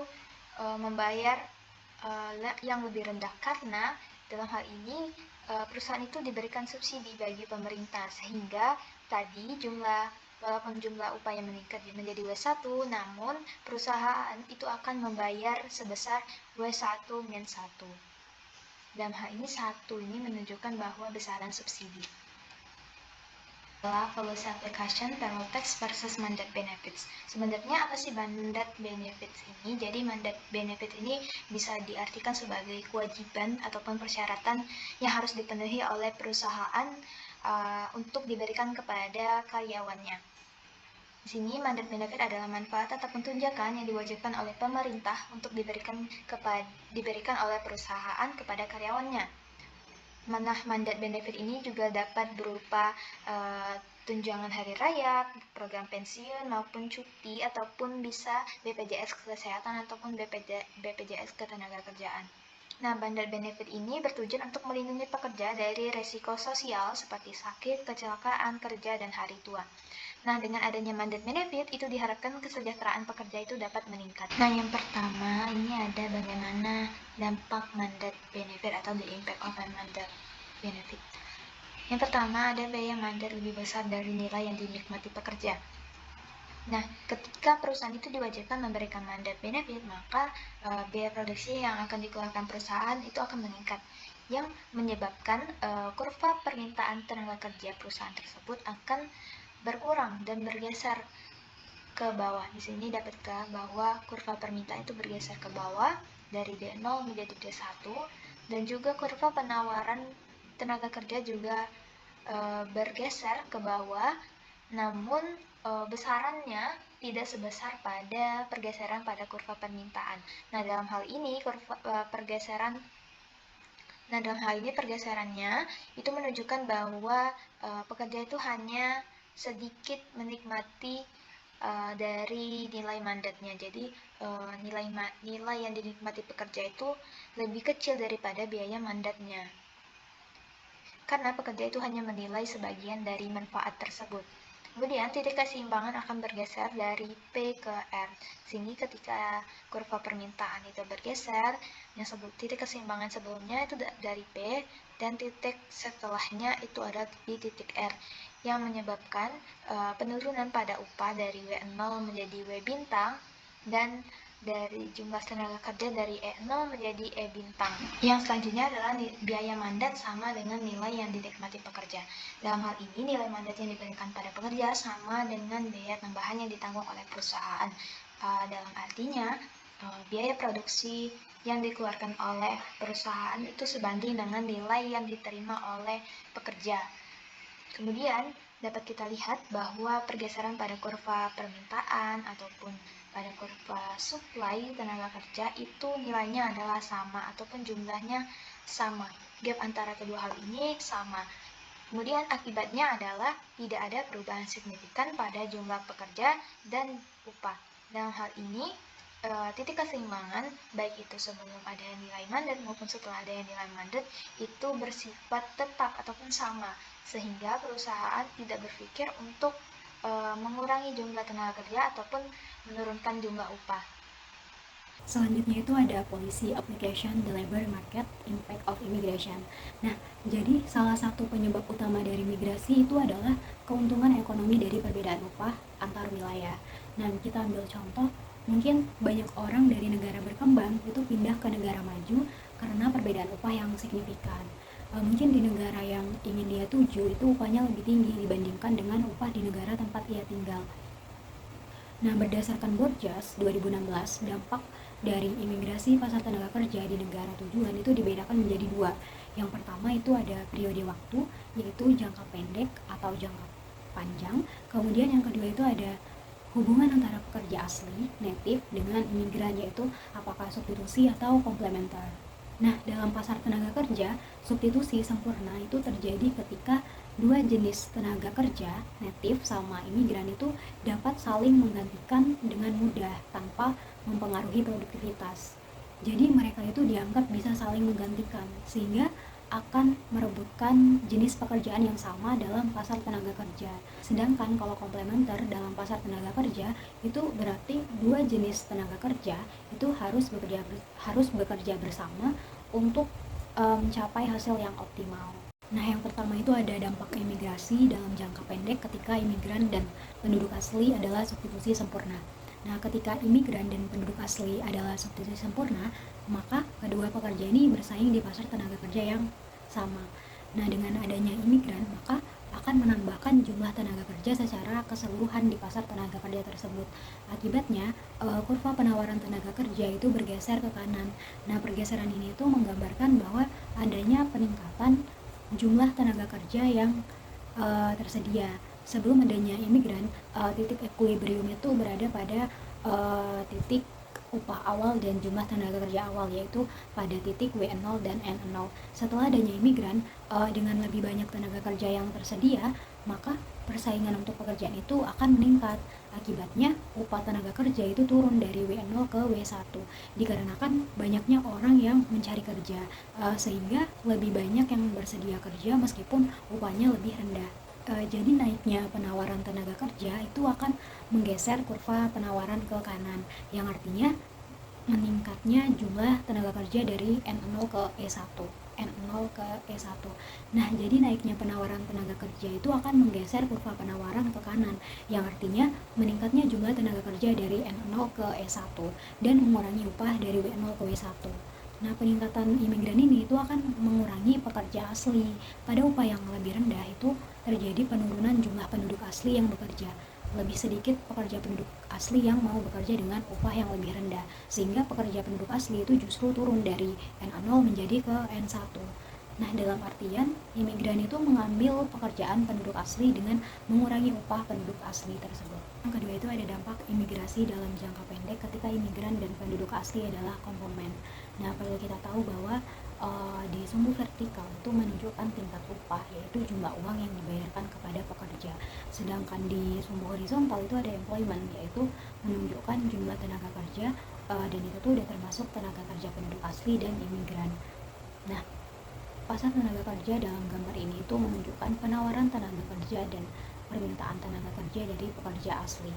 membayar yang lebih rendah karena dalam hal ini perusahaan itu diberikan subsidi bagi pemerintah sehingga tadi walaupun jumlah upah yang meningkat menjadi W1, namun perusahaan itu akan membayar sebesar W1 min 1. Dalam hal ini 1 ini menunjukkan bahwa besaran subsidi. Adalah policy application payroll tax versus mandate benefits. Sebenarnya apa sih mandate benefits ini? Jadi mandate benefit ini bisa diartikan sebagai kewajiban ataupun persyaratan yang harus dipenuhi oleh perusahaan untuk diberikan kepada karyawannya. Di sini mandate benefit adalah manfaat ataupun tunjangan yang diwajibkan oleh pemerintah untuk diberikan oleh perusahaan kepada karyawannya. Mandat benefit ini juga dapat berupa tunjangan hari raya, program pensiun maupun cuti, ataupun bisa BPJS Kesehatan ataupun BPJS Ketenagakerjaan. Nah, bundle benefit ini bertujuan untuk melindungi pekerja dari resiko sosial seperti sakit, kecelakaan kerja, dan hari tua. Nah, dengan adanya mandat benefit, itu diharapkan kesejahteraan pekerja itu dapat meningkat. Nah, yang pertama, ini ada bagaimana dampak mandat benefit atau the impact of a mandat benefit. Yang pertama, ada biaya mandat lebih besar dari nilai yang dinikmati pekerja. Nah, ketika perusahaan itu diwajibkan memberikan mandat benefit, maka biaya produksi yang akan dikeluarkan perusahaan itu akan meningkat, yang menyebabkan kurva permintaan tenaga kerja perusahaan tersebut akan berkurang dan bergeser ke bawah. Di sini dapat kita bahwa kurva permintaan itu bergeser ke bawah dari D0 menjadi D1, dan juga kurva penawaran tenaga kerja juga bergeser ke bawah, namun besarannya tidak sebesar pada pergeseran pada kurva permintaan. Nah, dalam hal ini pergeserannya itu menunjukkan bahwa pekerja itu hanya sedikit menikmati dari nilai mandatnya. Jadi nilai yang dinikmati pekerja itu lebih kecil daripada biaya mandatnya, karena pekerja itu hanya menilai sebagian dari manfaat tersebut. Kemudian titik keseimbangan akan bergeser dari P ke R. Sini ketika kurva permintaan itu bergeser, titik keseimbangan sebelumnya itu dari P, dan titik setelahnya itu ada di titik R, yang menyebabkan penurunan pada upah dari W0 menjadi W bintang, dan dari jumlah tenaga kerja dari E0 menjadi E bintang. Yang selanjutnya adalah biaya mandat sama dengan nilai yang dinikmati pekerja. Dalam hal ini, nilai mandat yang diberikan pada pekerja sama dengan biaya tambahan yang ditanggung oleh perusahaan. Dalam artinya, biaya produksi yang dikeluarkan oleh perusahaan itu sebanding dengan nilai yang diterima oleh pekerja. Kemudian dapat kita lihat bahwa pergeseran pada kurva permintaan ataupun pada kurva supply tenaga kerja itu nilainya adalah sama ataupun jumlahnya sama. Gap antara kedua hal ini sama. Kemudian akibatnya adalah tidak ada perubahan signifikan pada jumlah pekerja dan upah. Dalam hal ini, titik keseimbangan baik itu sebelum ada nilai mandat maupun setelah ada nilai mandat itu bersifat tetap ataupun sama, sehingga perusahaan tidak berpikir untuk mengurangi jumlah tenaga kerja ataupun menurunkan jumlah upah. Selanjutnya itu ada policy application, the labor market, impact of immigration. Nah, jadi salah satu penyebab utama dari migrasi itu adalah keuntungan ekonomi dari perbedaan upah antar wilayah. Nah, kita ambil contoh, mungkin banyak orang dari negara berkembang itu pindah ke negara maju karena perbedaan upah yang signifikan. Mungkin di negara yang ingin dia tuju itu upahnya lebih tinggi dibandingkan dengan upah di negara tempat ia tinggal. Nah, berdasarkan Borjas 2016, dampak dari imigrasi pasar tenaga kerja di negara tujuan itu dibedakan menjadi dua. Yang pertama itu ada periode waktu, yaitu jangka pendek atau jangka panjang. Kemudian yang kedua itu ada hubungan antara pekerja asli, native, dengan imigran, yaitu apakah substitusi atau komplementer. Nah, dalam pasar tenaga kerja, substitusi sempurna itu terjadi ketika dua jenis tenaga kerja, native sama imigran, itu dapat saling menggantikan dengan mudah tanpa mempengaruhi produktivitas. Jadi mereka itu dianggap bisa saling menggantikan, sehingga akan merebutkan jenis pekerjaan yang sama dalam pasar tenaga kerja. Sedangkan kalau komplementer dalam pasar tenaga kerja itu berarti dua jenis tenaga kerja itu harus bekerja bersama untuk mencapai hasil yang optimal. Nah, yang pertama itu ada dampak imigrasi dalam jangka pendek ketika imigran dan penduduk asli adalah substitusi sempurna. Nah, ketika imigran dan penduduk asli adalah substitusi sempurna, maka kedua pekerja ini bersaing di pasar tenaga kerja yang sama. Nah, dengan adanya imigran, maka akan menambahkan jumlah tenaga kerja secara keseluruhan di pasar tenaga kerja tersebut. Akibatnya, kurva penawaran tenaga kerja itu bergeser ke kanan. Nah, pergeseran ini itu menggambarkan bahwa adanya peningkatan jumlah tenaga kerja yang tersedia. Sebelum adanya imigran, titik equilibrium itu berada pada titik upah awal dan jumlah tenaga kerja awal, yaitu pada titik W0 dan N0. Setelah adanya imigran, dengan lebih banyak tenaga kerja yang tersedia, maka persaingan untuk pekerjaan itu akan meningkat. Akibatnya, upah tenaga kerja itu turun dari W0 ke W1, dikarenakan banyaknya orang yang mencari kerja, sehingga lebih banyak yang bersedia kerja meskipun upahnya lebih rendah. Jadi naiknya penawaran tenaga kerja itu akan menggeser kurva penawaran ke kanan, yang artinya meningkatnya jumlah tenaga kerja dari N0 ke E1. N0 ke E1. Nah, jadi naiknya penawaran tenaga kerja itu akan menggeser kurva penawaran ke kanan, yang artinya meningkatnya jumlah tenaga kerja dari N0 ke E1 dan mengurangi upah dari W0 ke W1. Nah, peningkatan imigran ini itu akan mengurangi pekerja asli. Pada upah yang lebih rendah itu terjadi penurunan jumlah penduduk asli yang bekerja. Lebih sedikit pekerja penduduk asli yang mau bekerja dengan upah yang lebih rendah, sehingga pekerja penduduk asli itu justru turun dari N0 menjadi ke N1. Nah, dalam artian imigran itu mengambil pekerjaan penduduk asli dengan mengurangi upah penduduk asli tersebut. Yang kedua itu ada dampak imigrasi dalam jangka pendek ketika imigran dan penduduk asli adalah komplement. Nah, perlu kita tahu bahwa di sumbu vertikal itu menunjukkan tingkat upah, yaitu jumlah uang yang dibayarkan kepada pekerja. Sedangkan di sumbu horizontal itu ada employment, yaitu menunjukkan jumlah tenaga kerja, dan itu tuh udah termasuk tenaga kerja penduduk asli dan imigran. Nah, pasar tenaga kerja dalam gambar ini itu menunjukkan penawaran tenaga kerja dan permintaan tenaga kerja dari pekerja asli.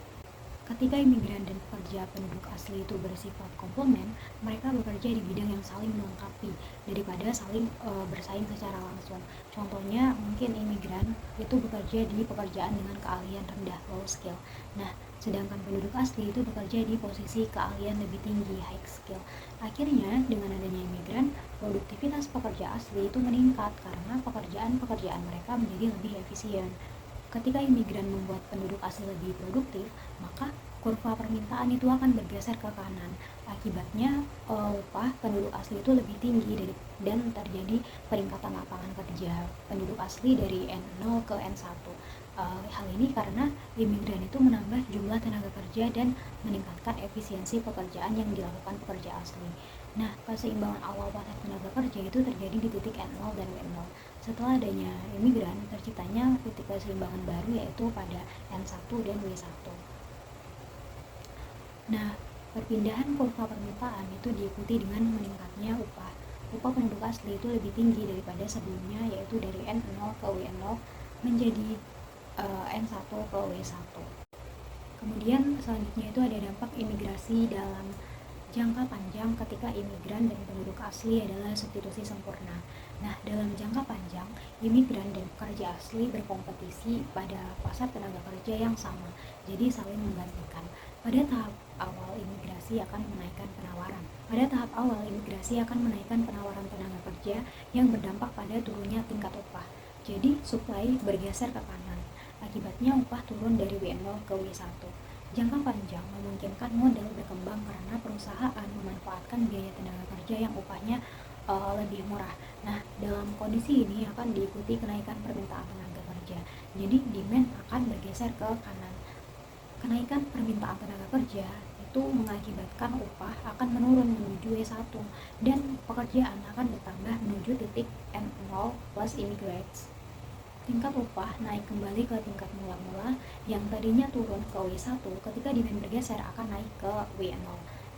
Ketika imigran dan pekerja penduduk asli itu bersifat komplement, mereka bekerja di bidang yang saling melengkapi daripada saling bersaing secara langsung. Contohnya mungkin imigran itu bekerja di pekerjaan dengan keahlian rendah, low skill. Nah, sedangkan penduduk asli itu bekerja di posisi keahlian lebih tinggi, high skill. Akhirnya, dengan adanya imigran, produktivitas pekerja asli itu meningkat karena pekerjaan-pekerjaan mereka menjadi lebih efisien. Ketika imigran membuat penduduk asli lebih produktif, maka kurva permintaan itu akan bergeser ke kanan. Akibatnya, upah penduduk asli itu lebih tinggi dan terjadi peningkatan lapangan kerja penduduk asli dari N0 ke N1. Hal ini karena imigran itu menambah jumlah tenaga kerja dan meningkatkan efisiensi pekerjaan yang dilakukan pekerja asli. Nah, keseimbangan awal pasar tenaga kerja itu terjadi di titik N0 dan W0. Setelah adanya imigran, terciptanya titik keseimbangan baru yaitu pada N1 dan W1. Nah, perpindahan kurva permintaan itu diikuti dengan meningkatnya upah. Upah penduduk asli itu lebih tinggi daripada sebelumnya, yaitu dari N0 ke W0 menjadi N1 ke W1. Kemudian selanjutnya itu ada dampak imigrasi dalam jangka panjang ketika imigran dan penduduk asli adalah substitusi sempurna. Nah, dalam jangka panjang, imigran dan pekerja asli berkompetisi pada pasar tenaga kerja yang sama, jadi saling menggantikan. Pada tahap awal imigrasi akan menaikkan penawaran tenaga kerja yang berdampak pada turunnya tingkat upah. Jadi, supply bergeser ke kanan. Akibatnya upah turun dari W0 ke W1. Jangka panjang memungkinkan model berkembang karena perusahaan memanfaatkan biaya tenaga kerja yang upahnya lebih murah. Nah, dalam kondisi ini akan diikuti kenaikan permintaan tenaga kerja. Jadi, demand akan bergeser ke kanan. Kenaikan permintaan tenaga kerja itu mengakibatkan upah akan menurun menuju W1 dan pekerjaan akan bertambah menuju titik N0 plus immigrants. Tingkat upah naik kembali ke tingkat mula-mula yang tadinya turun ke W1 ketika demand bergeser akan naik ke W0.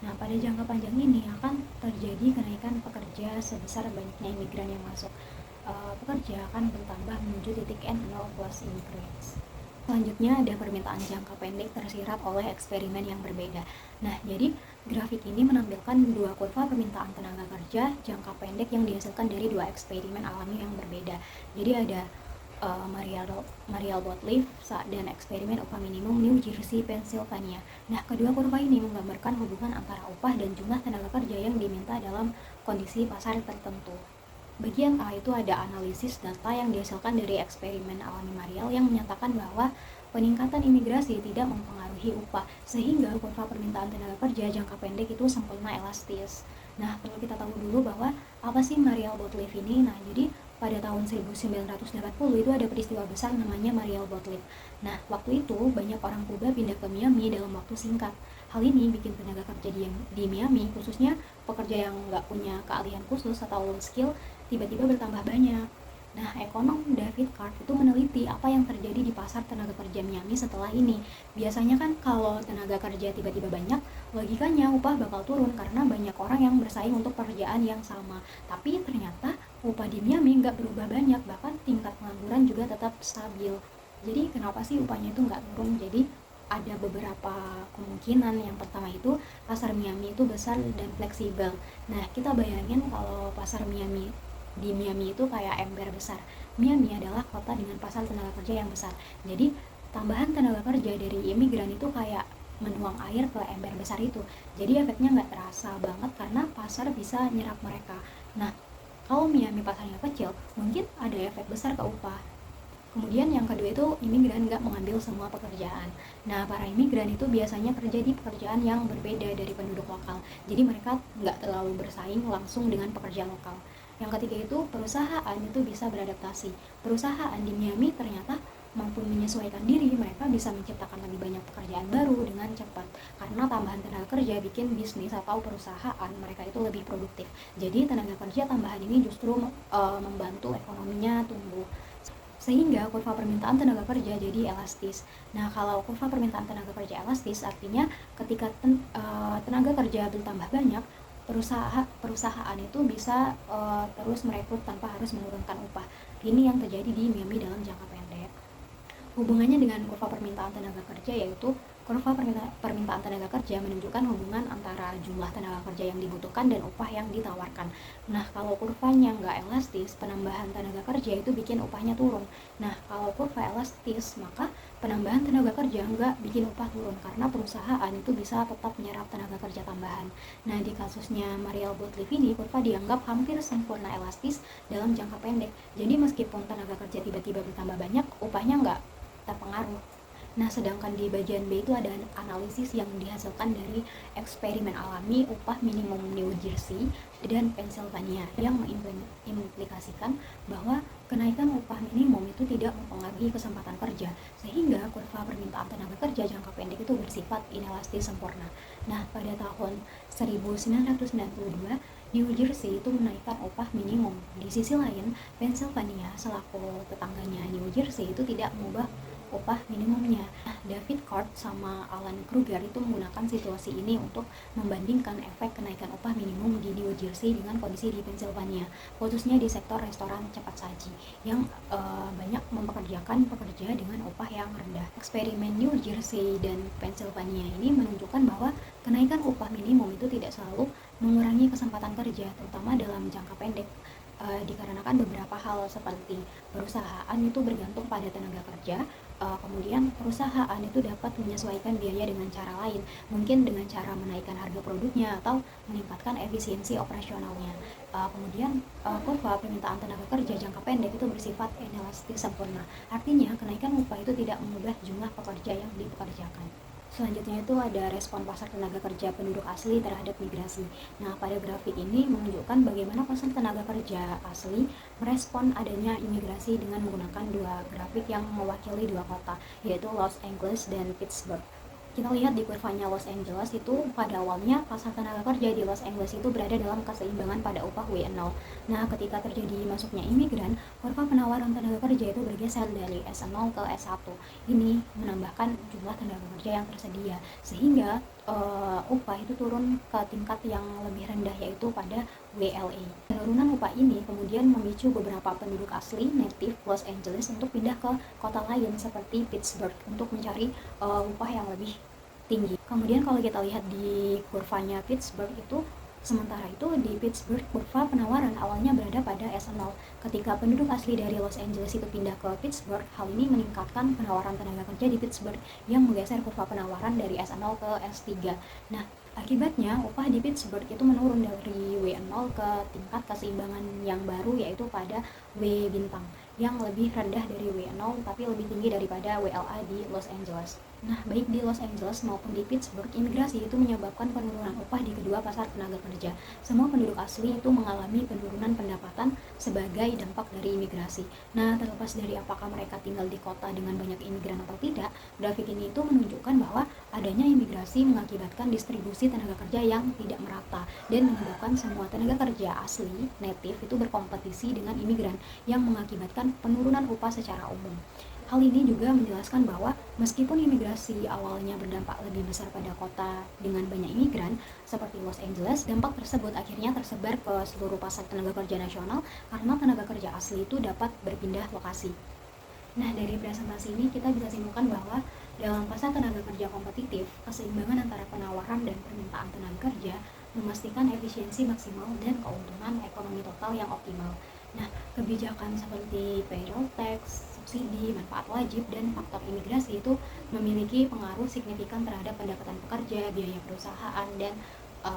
Nah, pada jangka panjang ini akan terjadi kenaikan pekerja sebesar banyaknya imigran yang masuk. Pekerja akan bertambah menuju titik N0 plus immigrants. Selanjutnya ada permintaan jangka pendek tersirat oleh eksperimen yang berbeda. Nah, jadi grafik ini menampilkan dua kurva permintaan tenaga kerja jangka pendek yang dihasilkan dari dua eksperimen alami yang berbeda. Jadi ada Mariel Botley dan eksperimen upah minimum New Jersey, Pennsylvania. Nah, kedua kurva ini menggambarkan hubungan antara upah dan jumlah tenaga kerja yang diminta dalam kondisi pasar tertentu. Bagian A itu ada analisis data yang dihasilkan dari eksperimen alami Mariel yang menyatakan bahwa peningkatan imigrasi tidak mempengaruhi upah, sehingga kurva permintaan tenaga kerja jangka pendek itu sempurna elastis. Nah, perlu kita tahu dulu bahwa apa sih Mariel Botley ini? Nah, jadi pada tahun 1980 itu ada peristiwa besar namanya Mariel Botley. Nah, waktu itu banyak orang Kuba pindah ke Miami dalam waktu singkat. Hal ini bikin tenaga kerja di Miami, khususnya pekerja yang nggak punya keahlian khusus atau low skill, tiba-tiba bertambah banyak. Nah, ekonom David Card itu meneliti apa yang terjadi di pasar tenaga kerja Miami setelah ini. Biasanya kan kalau tenaga kerja tiba-tiba banyak, logikanya upah bakal turun karena banyak orang yang bersaing untuk pekerjaan yang sama. Tapi ternyata upah di Miami nggak berubah banyak, bahkan tingkat pengangguran juga tetap stabil. Jadi kenapa sih upahnya itu nggak turun? Jadi ada beberapa kemungkinan. Yang pertama itu pasar Miami itu besar dan fleksibel. Nah, kita bayangin kalau pasar Miami di Miami itu kayak ember besar. Miami adalah kota dengan pasar tenaga kerja yang besar. Jadi tambahan tenaga kerja dari imigran itu kayak menuang air ke ember besar itu. Jadi efeknya nggak terasa banget karena pasar bisa nyerap mereka. Nah, kalau Miami pasarnya kecil, mungkin ada efek besar ke upah. Kemudian yang kedua itu imigran nggak mengambil semua pekerjaan. Nah, para imigran itu biasanya kerja di pekerjaan yang berbeda dari penduduk lokal. Jadi mereka nggak terlalu bersaing langsung dengan pekerja lokal. Yang ketiga itu perusahaan itu bisa beradaptasi. Perusahaan di Miami ternyata mampu menyesuaikan diri, mereka bisa menciptakan lebih banyak pekerjaan baru dengan cepat. Karena tambahan tenaga kerja bikin bisnis atau perusahaan mereka itu lebih produktif. Jadi tenaga kerja tambahan ini justru membantu ekonominya tumbuh. Sehingga kurva permintaan tenaga kerja jadi elastis. Nah, kalau kurva permintaan tenaga kerja elastis artinya ketika tenaga kerja bertambah banyak, perusahaan itu bisa terus merekrut tanpa harus menurunkan upah. Ini yang terjadi di Miami dalam jangka pendek. Hubungannya dengan kurva permintaan tenaga kerja yaitu kurva permintaan tenaga kerja menunjukkan hubungan antara jumlah tenaga kerja yang dibutuhkan dan upah yang ditawarkan. Nah, kalau kurvanya nggak elastis, penambahan tenaga kerja itu bikin upahnya turun. Nah, kalau kurva elastis, maka penambahan tenaga kerja nggak bikin upah turun karena perusahaan itu bisa tetap menyerap tenaga kerja tambahan. Nah, di kasusnya Mariel Botley ini, kurva dianggap hampir sempurna elastis dalam jangka pendek. Jadi meskipun tenaga kerja tiba-tiba bertambah banyak, upahnya nggak terpengaruh. Nah, sedangkan di bagian B itu ada analisis yang dihasilkan dari eksperimen alami upah minimum New Jersey dan Pennsylvania yang mengimplikasikan bahwa kenaikan upah minimum itu tidak mempengaruhi kesempatan kerja, sehingga kurva permintaan tenaga kerja jangka pendek itu bersifat inelastis sempurna. Nah, pada tahun 1992, New Jersey itu menaikkan upah minimum. Di sisi lain, Pennsylvania selaku tetangganya New Jersey itu tidak mengubah upah minimumnya. Nah, David Card sama Alan Kruger itu menggunakan situasi ini untuk membandingkan efek kenaikan upah minimum di New Jersey dengan kondisi di Pennsylvania, khususnya di sektor restoran cepat saji yang banyak mempekerjakan pekerja dengan upah yang rendah. Eksperimen New Jersey dan Pennsylvania ini menunjukkan bahwa kenaikan upah minimum itu tidak selalu mengurangi kesempatan kerja, terutama dalam jangka pendek. Dikarenakan beberapa hal seperti perusahaan itu bergantung pada tenaga kerja, kemudian perusahaan itu dapat menyesuaikan biaya dengan cara lain, mungkin dengan cara menaikkan harga produknya atau meningkatkan efisiensi operasionalnya. Kemudian kurva permintaan tenaga kerja jangka pendek itu bersifat inelastis sempurna, artinya kenaikan upah itu tidak mengubah jumlah pekerja yang dipekerjakan. Selanjutnya itu ada respon pasar tenaga kerja penduduk asli terhadap migrasi. Nah, pada grafik ini menunjukkan bagaimana pasar tenaga kerja asli merespon adanya imigrasi dengan menggunakan dua grafik yang mewakili dua kota, yaitu Los Angeles dan Pittsburgh. Kita lihat di kurvanya Los Angeles itu pada awalnya pasar tenaga kerja di Los Angeles itu berada dalam keseimbangan pada upah W0. Nah, ketika terjadi masuknya imigran, kurva penawaran tenaga kerja itu bergeser dari S0 ke S1. Ini menambahkan jumlah tenaga kerja yang tersedia, sehingga upah itu turun ke tingkat yang lebih rendah yaitu pada WLA. Penurunan upah ini kemudian memicu beberapa penduduk asli native Los Angeles untuk pindah ke kota lain seperti Pittsburgh untuk mencari upah yang lebih tinggi. Kemudian kalau kita lihat di kurvanya Pittsburgh itu, sementara itu di Pittsburgh kurva penawaran awalnya berada pada S0. Ketika penduduk asli dari Los Angeles itu pindah ke Pittsburgh, hal ini meningkatkan penawaran tenaga kerja di Pittsburgh yang menggeser kurva penawaran dari S0 ke S3. Nah, akibatnya upah di Pittsburgh itu menurun dari W0 ke tingkat keseimbangan yang baru yaitu pada W bintang. yang lebih rendah dari W0 tapi lebih tinggi daripada WLA di Los Angeles. Nah, baik di Los Angeles maupun di Pittsburgh, imigrasi itu menyebabkan penurunan upah di kedua pasar tenaga kerja. Semua penduduk asli itu mengalami penurunan pendapatan sebagai dampak dari imigrasi. Nah, terlepas dari apakah mereka tinggal di kota dengan banyak imigran atau tidak, grafik ini itu menunjukkan bahwa adanya imigrasi mengakibatkan distribusi tenaga kerja yang tidak merata dan menyebabkan semua tenaga kerja asli, native, itu berkompetisi dengan imigran yang mengakibatkan penurunan upah secara umum. Hal ini juga menjelaskan bahwa meskipun imigrasi awalnya berdampak lebih besar pada kota dengan banyak imigran seperti Los Angeles, dampak tersebut akhirnya tersebar ke seluruh pasar tenaga kerja nasional karena tenaga kerja asli itu dapat berpindah lokasi. Nah, dari presentasi ini kita bisa simpulkan bahwa dalam pasar tenaga kerja kompetitif, keseimbangan antara penawaran dan permintaan tenaga kerja memastikan efisiensi maksimal dan keuntungan ekonomi total yang optimal. Nah, kebijakan seperti payroll tax, subsidi, manfaat wajib, dan faktor imigrasi itu memiliki pengaruh signifikan terhadap pendapatan pekerja, biaya perusahaan, dan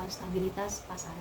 stabilitas pasar.